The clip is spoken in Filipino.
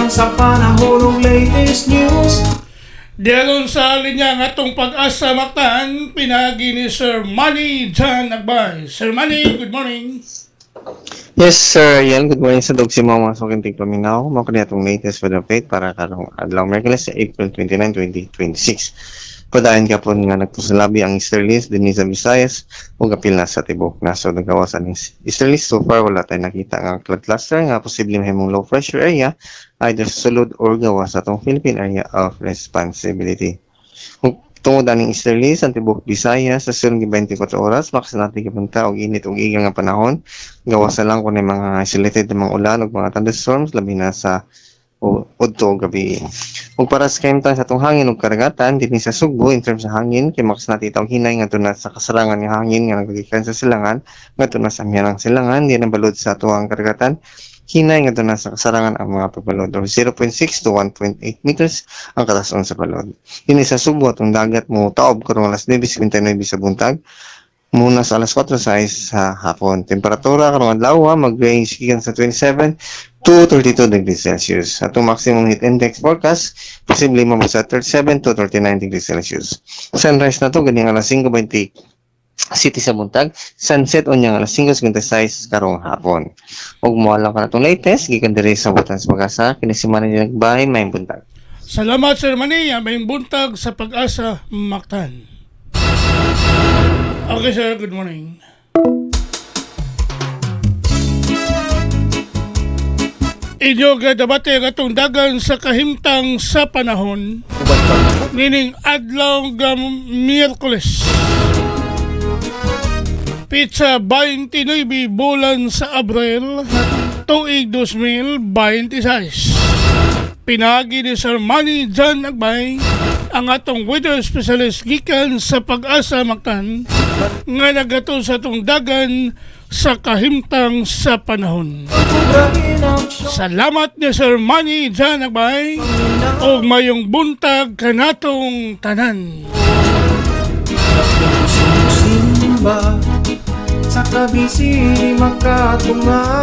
lang sa panahon ng latest news. Dialon sa linya nga itong Pag-asa Mactan, pinagi ni Sir Manny John Agbay. Sir Manny, good morning. Yes, sir. Yan, good morning sa dog si mga sukintig paminaw. Mga kanina itong latest for the update para karong adlaw Merkules sa April 29, 2026. Padayon ka po nga nagpusalabi ang Easterlies din sa Visayas o kapil na sa tibok na sa nagawasan ng Easterlies. So far, wala tayong nakita ng cloud cluster nga posibleng mahimong low pressure area either sa sulod or gawa sa itong Philippine Area of Responsibility. Kung tungod aning Easterlies ang tibok Visayas sa sunod 24 oras, makas natin kapunta og init og igang nga panahon. Gawa sa lang kung mga isolated na mga ulan o mga thunderstorms, labi na sa udto gabi. Ug para sa kaimtan sa atong hangin ug karagatan dinhi sa Sugbo in terms sa hangin kay makas natitaw hinay ngadto na sa kasarangan nga hangin nga nagagikan sa silangan ngadto na sa miyanang silangan di na balod sa atuang karagatan hinay ngadto na sa kasarangan ang mga pagbalod or 0.6 to 1.8 meters ang katason sa balod. Dinhi sa Sugbo atong dagat mo taob karong alas 9:59 sa buntag muna sa alas 4 sa hapon. Temperatura karong adlaw mag-range gikan sa 27 to 32 degrees Celsius. Atong maximum heat index forecast posible mo sa 37 to 39 degrees Celsius. Sunrise na to ganing alas 5:20 city sa buntag, sunset unyang alas 5:56 karong hapon. Ug moala ka natong latest gikan diri sa Butan sa Pag-asa kini si Manny Agbay may buntag. Salamat, Sir Manny. May buntag sa Pag-asa Mactan. Okay, sir. Good morning. Inyo gadabate katong dagan sa kahimtang sa panahon nining adlaw gam Miyerkules. Pizza 29 bulan sa Abril tuig 2026. Pinagi ni Sir Manny John Agbay ang atong weather specialist gikan sa Pag-asa Mactan nga nagato sa atong dagan sa kahimtang sa panahon. Salamat ni Sir Manny John Agbay o mayong buntag kanatong tanan. Simba sa kabisi makatunga.